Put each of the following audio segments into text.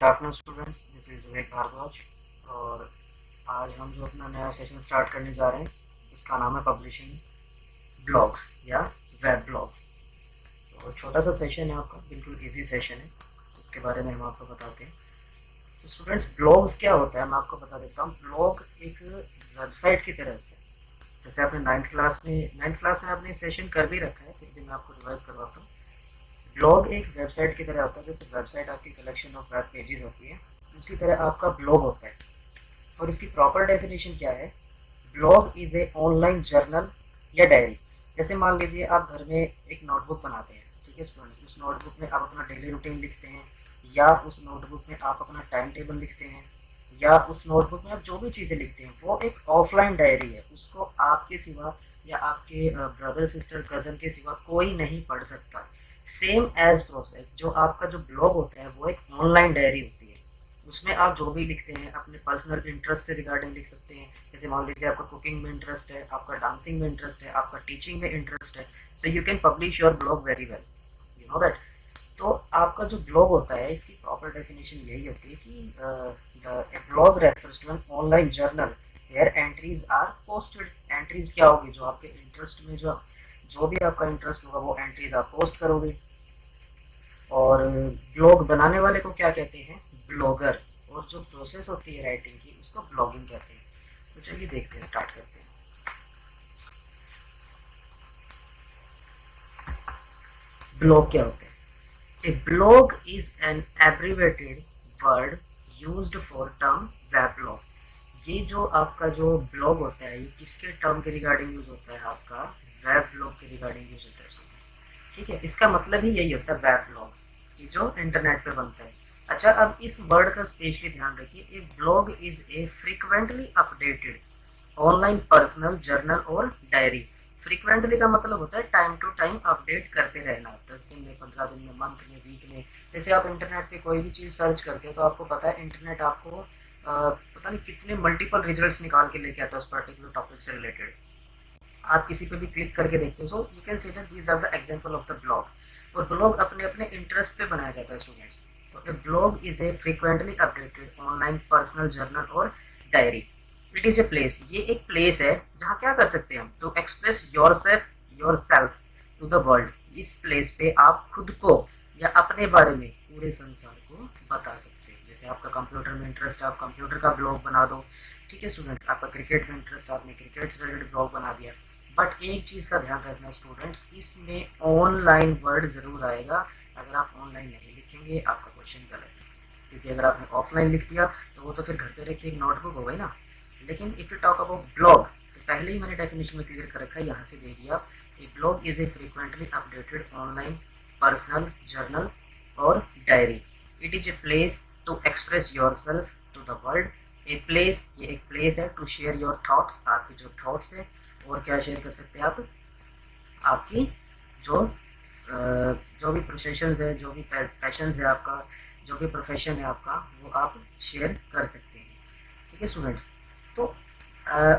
Afternoon students, this is विवेक भारद्वाज। और आज हम जो अपना नया सेशन स्टार्ट करने जा रहे हैं उसका नाम है पब्लिशिंग ब्लॉग्स या वेब ब्लॉग्स। तो छोटा सा सेशन है आपका, बिल्कुल इजी सेशन है, उसके बारे में हम आपको बताते हैं। तो स्टूडेंट्स, ब्लॉग्स क्या होता है मैं आपको बता देता हूँ। ब्लॉग एक वेबसाइट की तरह होता है। जैसे आपने नाइन्थ क्लास में आपने सेशन कर भी रखा है, फिर भी मैं आपको रिवाइज करवाता हूँ। ब्लॉग एक वेबसाइट की तरह होता है। जैसे वेबसाइट आपकी कलेक्शन ऑफ वेब पेजेस होती है, उसी तरह आपका ब्लॉग होता है। और इसकी प्रॉपर डेफिनेशन क्या है? Blog is A online journal या डायरी। जैसे मान लीजिए आप घर में एक नोटबुक बनाते हैं, ठीक है स्टूडेंट्स। उस नोटबुक में आप अपना डेली रूटीन लिखते हैं, या उस नोटबुक में आप अपना टाइम टेबल लिखते हैं, या उस नोटबुक में आप जो भी चीज़ें लिखते हैं वो एक ऑफलाइन डायरी है। उसको आपके सिवा या आपके ब्रदर सिस्टर कजन के सिवा कोई नहीं पढ़ सकता। सेम एज प्रोसेस जो आपका जो ब्लॉग होता है वो एक ऑनलाइन डायरी होती है। उसमें आप जो भी लिखते हैं अपने पर्सनल इंटरेस्ट से रिगार्डिंग लिख सकते हैं। जैसे मान लीजिए आपका कुकिंग में इंटरेस्ट है, आपका डांसिंग में इंटरेस्ट है, आपका टीचिंग में इंटरेस्ट है, सो you can publish your blog very well, you know that. तो आपका जो ब्लॉग होता है इसकी प्रॉपर डेफिनेशन यही होती है कि blog refers to an online journal where entries are posted. Entries क्या होगी? जो आपके इंटरेस्ट में जो जो भी आपका इंटरेस्ट होगा वो एंट्रीज आप पोस्ट करोगे। और ब्लॉग बनाने वाले को क्या कहते हैं? ब्लॉगर। और जो प्रोसेस होती है राइटिंग की उसको ब्लॉगिंग कहते हैं। तो चलिए देखते हैं, स्टार्ट करते हैं। ब्लॉग क्या होता है? A blog is an abbreviated word used for term web blog. ये जो आपका जो ब्लॉग होता है ये किसके टर्म के रिगार्डिंग यूज होता है? आपका वेब ब्लॉग के रिगार्डिंग यूज होता है। ठीक है, इसका मतलब ही यही होता है वेब ब्लॉग, कि जो इंटरनेट पे बनता है। अच्छा, अब इस वर्ड का स्पेशली ध्यान रखिए। A blog is a frequently updated online personal journal और डायरी। फ्रिक्वेंटली का मतलब होता है टाइम टू टाइम अपडेट करते रहना, 10 दिन में, 15 दिन में, मंथ में, वीक में। जैसे आप इंटरनेट पे कोई भी चीज़ सर्च करते हैं तो आपको पता है इंटरनेट आपको पता नहीं कितने मल्टीपल रिजल्ट्स निकाल के लेके आता है उस पर्टिकुलर टॉपिक से रिलेटेड। आप किसी पे भी क्लिक करके देखते हो, so you can see that these are the example of the blog. और ब्लॉग अपने अपने इंटरेस्ट पे बनाया जाता है स्टूडेंट्स। तो a blog is a frequently updated online personal journal और diary. It is a place, ये एक प्लेस है जहाँ क्या कर सकते हैं हम? To express your self to the world. इस प्लेस पे आप खुद को या अपने बारे में पूरे संसार को बता सकते हैं। जैसे आपका कंप्यूटर में इंटरेस्ट है, आप कंप्यूटर का ब्लॉग बना दो। ठीक है स्टूडेंट, आपका क्रिकेट में इंटरेस्ट, आपने क्रिकेट से रिलेटेड ब्लॉग बना दिया। बट एक चीज़ का ध्यान रखना स्टूडेंट्स, इसमें ऑनलाइन वर्ड जरूर आएगा। अगर आप ऑनलाइन नहीं लिखेंगे आपका क्वेश्चन गलत है। क्योंकि अगर आपने ऑफलाइन लिख दिया तो वो तो फिर घर पे रखी एक नोटबुक हो गई ना। लेकिन if you talk about blog, तो पहले ही मैंने डेफिनेशन में क्लियर कर रखा है, यहाँ से दे दिया। A blog is a frequently updated online personal journal और diary. It is a place to express your self to the world. A place, ये एक प्लेस है टू शेयर योर थॉट्स, आपके जो थॉट्स है। और क्या शेयर कर सकते हैं आप? आपकी जो जो भी प्रोफेशन है, जो भी पैशन है आपका, जो भी प्रोफेशन है आपका, वो आप शेयर कर सकते हैं। ठीक है स्टूडेंट्स। तो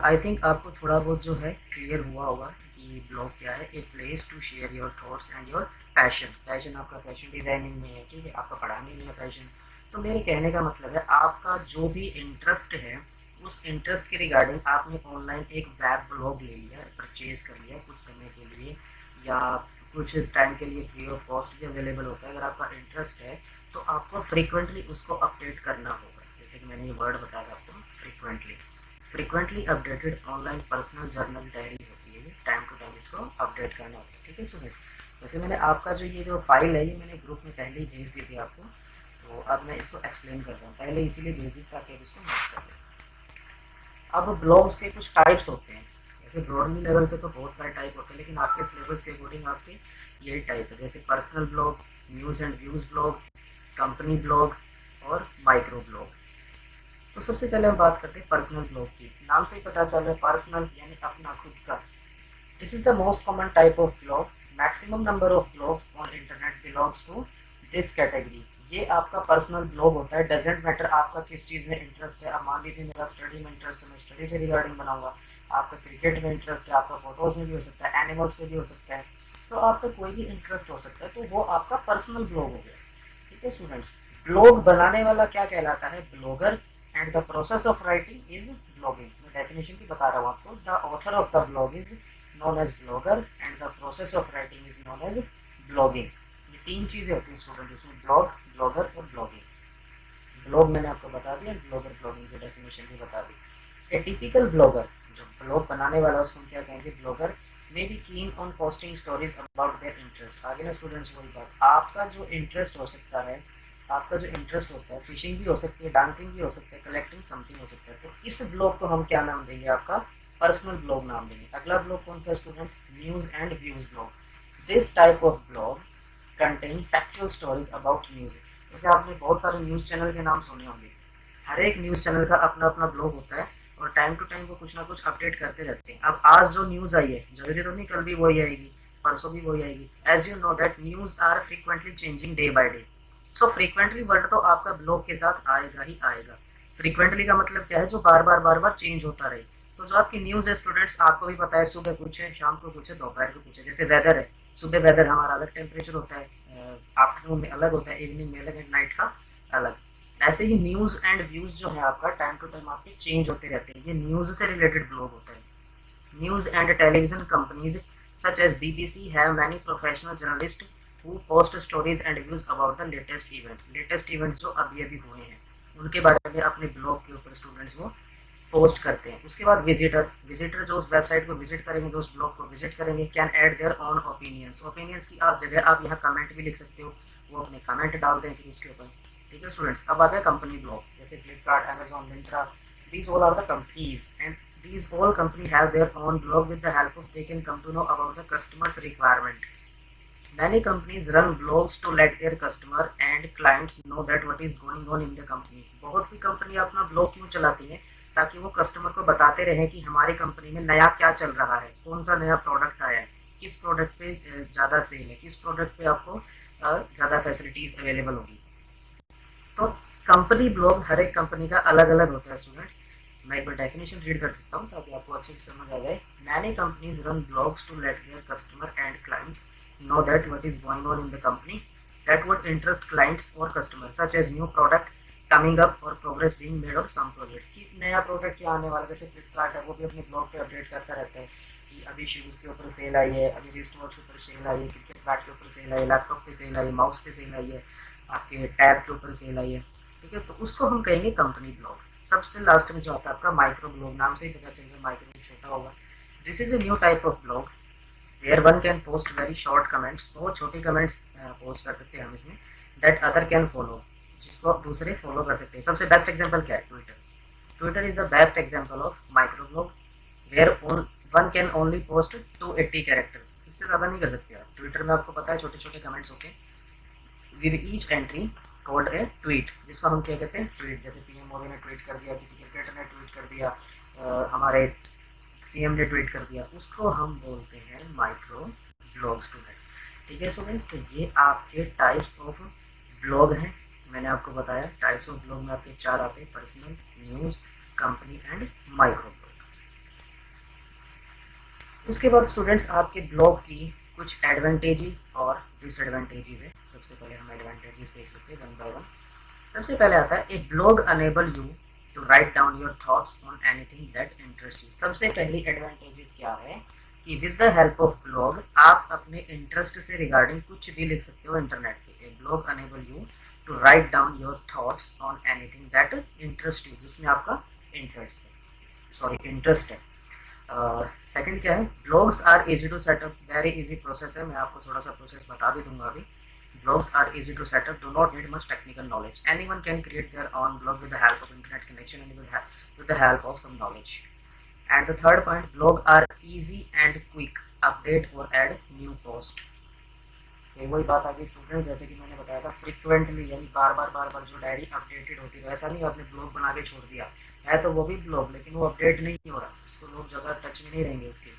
आई थिंक आपको थोड़ा बहुत जो है क्लियर हुआ होगा कि ब्लॉग क्या है। A place to share your thoughts and your passion. Passion आपका फैशन डिजाइनिंग में है, ठीक है, आपका पढ़ाने में है पैशन। तो मेरे कहने का मतलब है आपका जो भी इंटरेस्ट है उस इंटरेस्ट के रिगार्डिंग आपने ऑनलाइन एक वेब ब्लॉग ले लिया, परचेज कर लिया कुछ समय के लिए, या कुछ टाइम के लिए फ्री ऑफ कॉस्ट भी अवेलेबल होता है। अगर आपका इंटरेस्ट है तो आपको फ्रीक्वेंटली उसको अपडेट करना होगा। जैसे कि मैंने ये वर्ड बताया आपको, frequently. Frequently updated online personal journal diary होती है, टाइम टू टाइम इसको अपडेट करना होता है। ठीक है स्टूडेंट्स। वैसे मैंने आपका जो ये जो फाइल है ये मैंने ग्रुप में पहले ही भेज दी थी आपको। तो अब मैं इसको एक्सप्लेन करता हूँ, पहले इसीलिए भेज दी ताकि आप इसको नोट कर लें। अब ब्लॉग्स के कुछ टाइप्स होते हैं। जैसे ब्रॉडली लेवल पे तो बहुत सारे टाइप होते हैं, लेकिन आपके सिलेबस के अकॉर्डिंग आपके यही टाइप है। जैसे personal blog, news and views blog, company blog और माइक्रो ब्लॉग। तो सबसे पहले हम बात करते हैं पर्सनल ब्लॉग की। नाम से ही पता चल रहा है पर्सनल यानी अपना खुद का। This is the most common type of blog. Maximum number of blogs on internet belongs to this category. ये आपका पर्सनल ब्लॉग होता है। डजेंट मैटर आपका किस चीज़ में इंटरेस्ट है। अब मान लीजिए मेरा स्टडी में इंटरेस्ट है, मैं स्टडी से रिगार्डिंग बनाऊंगा। आपका क्रिकेट में इंटरेस्ट है, आपका फोटोज में भी हो सकता है, एनिमल्स में भी हो सकता है। तो आपका कोई भी इंटरेस्ट हो सकता है, तो वो आपका पर्सनल ब्लॉग हो गया। ठीक है स्टूडेंट्स। ब्लॉग बनाने वाला क्या कहलाता है? Blogger. And the process of writing is blogging. मैं डेफिनेशन भी बता रहा हूँ आपको। The author of the blog is known as blogger and the process of writing is known as blogging. ये तीन चीजें होती है स्टूडेंट इसमें, ब्लॉग, ब्लॉगर और ब्लॉगिंग। ब्लॉग मैंने आपको बता दिया, ब्लॉगर ब्लॉगिंग की डेफिनेशन भी बता दी। ए टिपिकल ब्लॉगर, जो ब्लॉग बनाने वाला उसको हम क्या कहेंगे? Blogger may be keen on posting stories about their interest. आगे ना स्टूडेंट्स वही बात, आपका जो इंटरेस्ट हो सकता है, आपका जो इंटरेस्ट होता है, फिशिंग भी हो सकती है, डांसिंग भी हो सकता है, कलेक्टिंग समथिंग हो सकता है, तो इस ब्लॉग को हम क्या नाम देंगे? आपका पर्सनल ब्लॉग नाम देंगे। अगला ब्लॉग कौन सा student? News and views blog. This type of blog contain factual stories about music. जैसे आपने बहुत सारे न्यूज चैनल के नाम सुने होंगे, हर एक न्यूज चैनल का अपना अपना ब्लॉग होता है और टाइम टू टाइम वो कुछ ना कुछ अपडेट करते रहते हैं। अब आज जो न्यूज आई है, जरूरी तो नहीं कल भी वही आएगी, परसों भी वही आएगी। As you know that news are frequently changing day by day. So frequently word तो आपका ब्लॉग के साथ आएगा ही आएगा। फ्रीक्वेंटली का मतलब क्या है? जो बार बार चेंज होता रहे। तो जो आपकी न्यूज है स्टूडेंट्स, आपको भी पता है, सुबह कुछ है, शाम को कुछ है, दोपहर को कुछ है। जैसे वेदर है, सुबह वेदर हमारा अलग टेम्परेचर होता है, आफ्टरनून में अलग होता है, इवनिंग में अलग, एंड नाइट का अलग। ऐसे ही न्यूज एंड व्यूज जो है आपका टाइम टू टाइम आपके चेंज होते रहते हैं। ये न्यूज से रिलेटेड ब्लॉग होता है। News and television companies such as BBC have many professional journalists who post stories and views about the latest event। Latest event जो अभी अभी हुए हैं उनके बारे में अपने ब्लॉग के ऊपर स्टूडेंट्स वो पोस्ट करते हैं। उसके बाद विजिटर, विजिटर जो उस वेबसाइट को विजिट करेंगे, जो उस ब्लॉग को विजिट करेंगे, can add their own opinions. Opinions की आप जगह आप यहाँ कमेंट भी लिख सकते हो, वो अपने कमेंट डालते हैं फिर उसके ऊपर। ठीक है स्टूडेंट्स, अब आता है कंपनी ब्लॉग। जैसे Flipkart, Amazon, Myntra, these all are the companies and these all company have their own blog with the help of they can come to know about the customers requirement। Many companies run blogs to let their customer and clients know that what is going on in the company। बहुत सी company अपना blog क्यों चलाती है? ताकि वो customer को बताते रहे कि हमारी कंपनी में नया क्या चल रहा है, कौन सा नया प्रोडक्ट आया है, किस प्रोडक्ट पे ज़्यादा सेल है, किस प्रोडक्ट पे आपको ज़्यादा फैसिलिटीज अवेलेबल होगी। तो कंपनी ब्लॉग हर एक कंपनी का अलग अलग होता है स्टूडेंट। मैं एक बार डेफिनेशन रीड कर देता हूँ ताकि आपको अच्छे से समझ आ जाए। Many companies run blogs to let their customer and clients know that what is going on in the company that would interest clients or customers such as new product coming up or progress being made or some projects। कि नया product क्या आने वाला है। जैसे फ्लिपकार्ट है, वो भी अपने ब्लॉग पे अपडेट करता रहता है कि अभी शूज़ के ऊपर सेल आई है, अभी रिस्ट वॉच के ऊपर सेल आई है, क्रिकेट बैट के ऊपर सेल आई है, लैपटॉप पे सेल आई है, माउस पे सेल आई है, आपके टैब के ऊपर सेल आई है। ठीक है, तो उसको हम कहेंगे कंपनी ब्लॉग। सबसे लास्ट में जो आता है आपका माइक्रो ब्लॉग, नाम से ही पता चल रहा है माइक्रो छोटा होगा। This is a new type of blog where one can post very short comments. बहुत छोटे कमेंट्स पोस्ट कर सकते हैं हम इसमें, दैट अदर कैन फॉलो, जिसको आप दूसरे फॉलो कर सकते हैं। सबसे बेस्ट एग्जांपल क्या है? Twitter. Twitter is the best example of micro blog where one can only post 280 characters. इससे ज़्यादा नहीं कर सकते आप। ट्विटर में आपको पता है छोटे छोटे कमेंट्स होते हैं with each entry called a tweet, जिसको हम क्या कहते हैं? ट्वीट। जैसे पीएम मोदी ने ट्वीट कर दिया, किसी क्रिकेटर ने ट्वीट कर दिया, हमारे सीएम ने ट्वीट कर दिया, उसको हम बोलते हैं माइक्रो ब्लॉग स्टूडेंट। ठीक है स्टूडेंट्स, तो ये आपके टाइप्स ऑफ ब्लॉग हैं। मैंने आपको बताया टाइप्स ऑफ ब्लॉग में आपके चार आते हैं, personal, news, company and micro blog. उसके बाद स्टूडेंट्स आपके ब्लॉग की कुछ एडवांटेजेस और डिसएडवांटेजेस है। सबसे पहले हम एडवांटेजेस देख लेते हैं वन बाय वन। सबसे पहले आता है a blog enable you to write down your thoughts on anything that interest you. सबसे पहली एडवांटेजेस क्या है कि with the help of blog आप अपने इंटरेस्ट से रिगार्डिंग कुछ भी लिख सकते हो इंटरनेट पे। A blog enable you to write down your thoughts on anything that interest you, जिसमें आपका इंटरेस्ट है, सॉरी इंटरेस्ट है। सेकंड क्या है? Blogs are easy to set up, very easy process है। मैं आपको थोड़ा सा प्रोसेस बता भी दूंगा अभी। Blogs are easy to set up, do not need much technical knowledge। Anyone can create their own blog with the help of internet connection and with the help of some knowledge। And the third point, blog are easy and quick, update or add new post। ये वही बात आ गई student, जैसे कि मैंने बताया था frequently, यानी बार बार जो डायरी अपडेटेड होती है। ऐसा नहीं आपने ब्लॉग बना के छोड़ दिया है, तो वो भी ब्लॉग, लेकिन वो अपडेट नहीं हो रहा, उसको लोग ज़्यादा टच में नहीं रहेंगे उसके।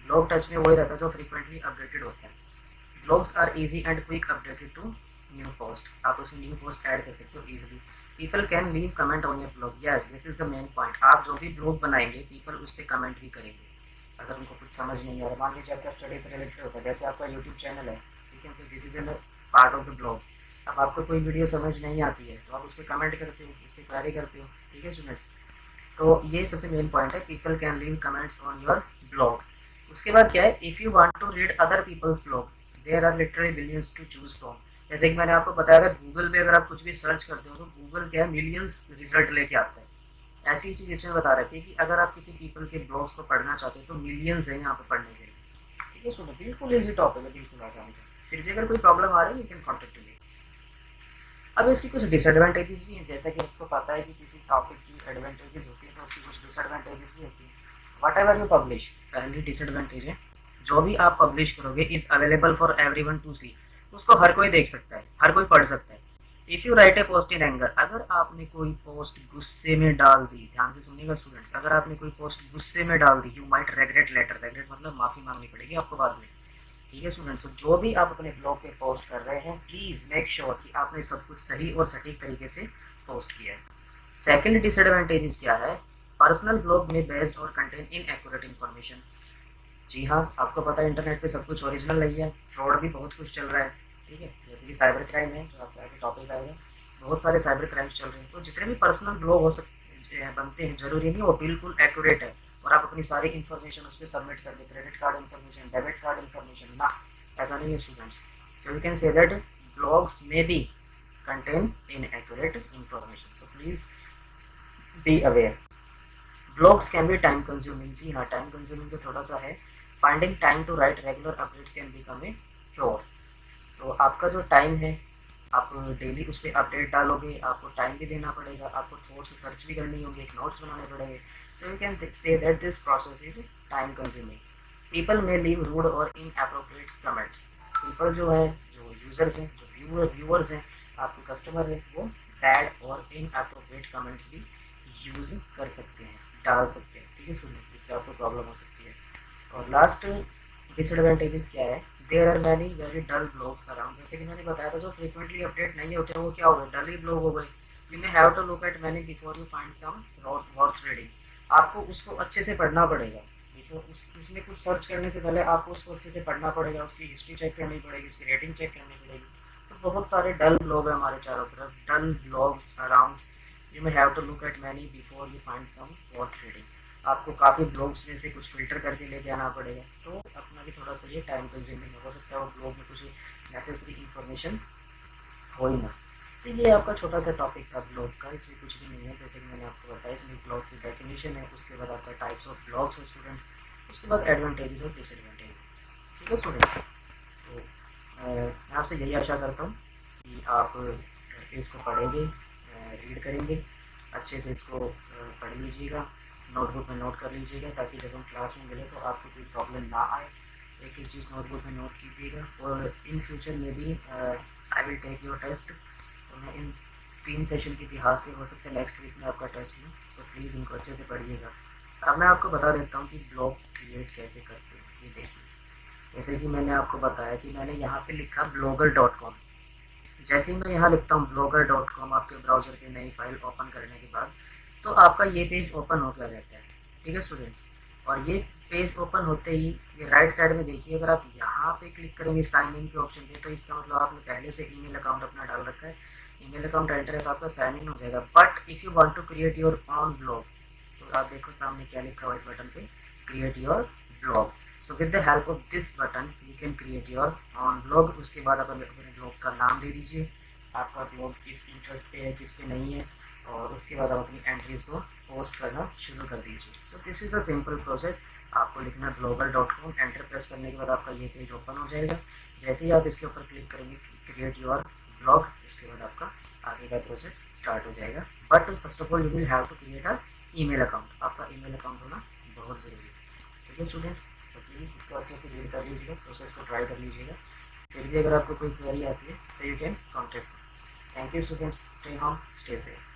ब्लॉग टच में वही रहता है जो फ्रिक्वेंटली अपडेटेड होता है। Blogs are easy and quick updated to new post. आप उसमें न्यू पोस्ट ऐड कर सकते हो easily. People can leave comment on your blog, yes this is the main point. आप जो भी ब्लॉग बनाएंगे पीपल उस पर कमेंट भी करेंगे अगर उनको कुछ समझ नहीं आ रहा। मान लीजिए आपका स्टडी से रिलेटेड होता है, जैसे आपका यूट्यूब चैनल है, यू कैन से this is an part of the blog. अब आपको कोई वीडियो समझ नहीं आती है तो आप उस पर कमेंट करते हो, उस पर क्वेरी करते हो, ठीक है स्टूडेंट्स। तो ये सबसे मेन पॉइंट है, people can leave comments on your blog. उसके बाद क्या है, if you want to read other peoples blog there are literally billions to choose from. जैसे कि मैंने आपको बताया था, गूगल पे अगर आप कुछ भी सर्च करते हो तो गूगल क्या है, मिलियंस रिजल्ट लेके आता है। ऐसी चीज इसमें बता रखी है कि अगर आप किसी पीपल के ब्लॉग्स को पढ़ना चाहते हो तो मिलियंस है यहाँ पे पढ़ने के लिए, ठीक है। सुनो, बिल्कुल इजी टॉपिक है, बिल्कुल आसानी से। फिर भी अगर कोई प्रॉब्लम आ रही है यू कैन कॉन्टेक्ट मी। अब इसकी कुछ डिसएडवांटेजेस भी हैं, जैसा कि आपको पता है कि किसी टॉपिक की एडवांटेजेस होती है तो उसकी कुछ डिसएडवांटेजेस भी होती है। वट एवर यू पब्लिश, पहली डिसएडवांटेज है, जो भी आप पब्लिश करोगे is available for everyone to see. उसको हर कोई देख सकता है, हर कोई पढ़ सकता है। If you right A post in anger, अगर आपने कोई पोस्ट गुस्से में डाल दी, ध्यान से सुनिएगा स्टूडेंट्स, अगर आपने कोई पोस्ट गुस्से में डाल दी, you might regret later, regret मतलब माफी मांगनी पड़ेगी आपको बाद में, ठीक है स्टूडेंट। तो जो भी आप अपने ब्लॉग पे पोस्ट कर रहे हैं प्लीज मेक श्योर कि आपने सब कुछ सही और सटीक तरीके से पोस्ट किया है। सेकंड डिसएडवांटेज क्या है, पर्सनल ब्लॉग में बेस्ड और कंटेन इन एक्यूरेट इन्फॉर्मेशन। जी हाँ, आपको पता है इंटरनेट पे सब कुछ ओरिजिनल नहीं है, फ्रॉड भी बहुत कुछ चल रहा है, ठीक है। जैसे कि साइबर क्राइम है, जो आपका आगे टॉपिक आएगा, बहुत सारे साइबर क्राइम्स चल रहे हैं। तो जितने भी पर्सनल ब्लॉग हो सकते बनते हैं, जरूरी नहीं वो बिल्कुल एक्यूरेट है और आप अपनी सारी इन्फॉर्मेशन उस पर सबमिट कर दे, credit card information, debit card information, ना, ऐसा नहीं है students. So you can say that blogs में be contain inaccurate information, so please be aware. Blogs can be time consuming, जी हाँ, टाइम कंज्यूमिंग तो थोड़ा सा है। Finding time to write regular updates can become a chore. तो आपका जो टाइम है, आप डेली उस पर अपडेट डालोगे, आपको टाइम भी देना पड़ेगा, आपको थोड़ा सा सर्च भी करनी होगी, एक नोट्स बनाने पड़ेंगे। सो you can say that this process is time consuming. People में लीव रूड और इन अप्रोप्रिएट कमेंट्स। पीपल जो है, जो यूजर्स हैं, जो व्यूअर्स हैं, आपके कस्टमर हैं, वो बैड और इन अप्रोप्रिएट कमेंट्स भी यूज कर सकते हैं, डाल सकते हैं, ठीक है स्टूडेंट, जिससे आपको प्रॉब्लम हो सकती है। और लास्ट डिसएडवांटेजेस क्या है, there are many very dull blogs around. जैसे कि मैंने बताया था, जो फ्रीक्वेंटली अपडेट नहीं होते वो क्या हो गए, डल ही ब्लॉग हो गए। You may have to look at many before you find some worth reading. आपको उसको अच्छे से पढ़ना पड़ेगा, उसमें कुछ सर्च करने से पहले आपको उसको अच्छे से पढ़ना पड़ेगा, उसकी हिस्ट्री चेक करनी पड़ेगी, उसकी रेटिंग चेक करनी पड़ेगी। तो बहुत सारे डल ब्लॉग है हमारे चारों तरफ, dull blogs around. You may have to look at many before you find some worth reading. आपको काफ़ी ब्लॉग्स में से कुछ फिल्टर करके लेके आना पड़ेगा, तो अपना भी थोड़ा सा ये टाइम कंज्यूमिंग हो सकता है, वो ब्लॉग में कुछ नेसेसरी इंफॉर्मेशन हो ही ना। तो ये आपका छोटा सा टॉपिक था ब्लॉग का, इसमें कुछ भी नहीं है। जैसे कि मैंने आपको बताया, इसमें ब्लॉग की डेफिनेशन है, उसके बाद आपका टाइप्स ऑफ ब्लॉग्स है स्टूडेंट्स, उसके बाद एडवांटेजेस और डिसएडवांटेज, ठीक है स्टूडेंट्स। तो मैं आपसे यही आशा करता हूँ कि आप इसको पढ़ेंगे, रीड करेंगे, अच्छे से इसको पढ़ लीजिएगा, नोटबुक में नोट कर लीजिएगा, ताकि जब हम क्लास में मिले तो आपको कोई प्रॉब्लम ना आए। एक एक चीज़ नोटबुक में नोट कीजिएगा, और इन फ्यूचर में भी I will take your test. तो मैं इन 3 सेशन की बिहार पे, हो सकता है नेक्स्ट वीक में आपका टेस्ट है, सो प्लीज़ इनको अच्छे से पढ़िएगा। अब मैं आपको बता देता हूँ कि ब्लॉग क्रिएट कैसे करते हैं, ये देखिए। जैसे कि मैंने आपको बताया कि मैंने यहाँ पे लिखा blogger.com। जैसे ही मैं यहाँ लिखता हूँ blogger.com, आपके ब्राउजर की नई फाइल ओपन करने के बाद, तो आपका ये पेज ओपन होकर रहता है, ठीक है स्टूडेंट। और ये पेज ओपन होते ही ये राइट साइड में देखिए, अगर आप यहाँ पे क्लिक करेंगे साइन इन के ऑप्शन पे, तो इसका मतलब आपने पहले से ईमेल अकाउंट अपना डाल रखा है, ईमेल अकाउंट एंटर है तो आपका साइन इन हो जाएगा। But if you want to create your own blog, तो आप देखो सामने क्या लिखा हुआ है इस बटन पे, create your blog. So with the help of this button you can create your own blog. उसके बाद आप अपने ब्लॉग का नाम दे दीजिए, आपका ब्लॉग किस इंटरेस्ट पे है, किस पे नहीं है, और उसके बाद आप अपनी एंट्रीज को पोस्ट करना शुरू कर दीजिए। So this is a simple process. आपको लिखना blogger.com, एंटर प्रेस करने के बाद आपका ये पेज ओपन हो जाएगा। जैसे ही आप इसके ऊपर क्लिक करेंगे क्रिएट योर ब्लॉग, इसके बाद आपका आगे का प्रोसेस स्टार्ट हो जाएगा। But first of all you will have to create a email account, आपका ईमेल अकाउंट होना बहुत ज़रूरी है, ठीक है स्टूडेंट। तो प्लीज़ इसको अच्छे से रीड कर लीजिएगा, प्रोसेस को ट्राई कर लीजिएगा। फिर भी अगर आपको कोई क्वेरी आती है, सो you can contact. Thank you students, stay home, stay safe.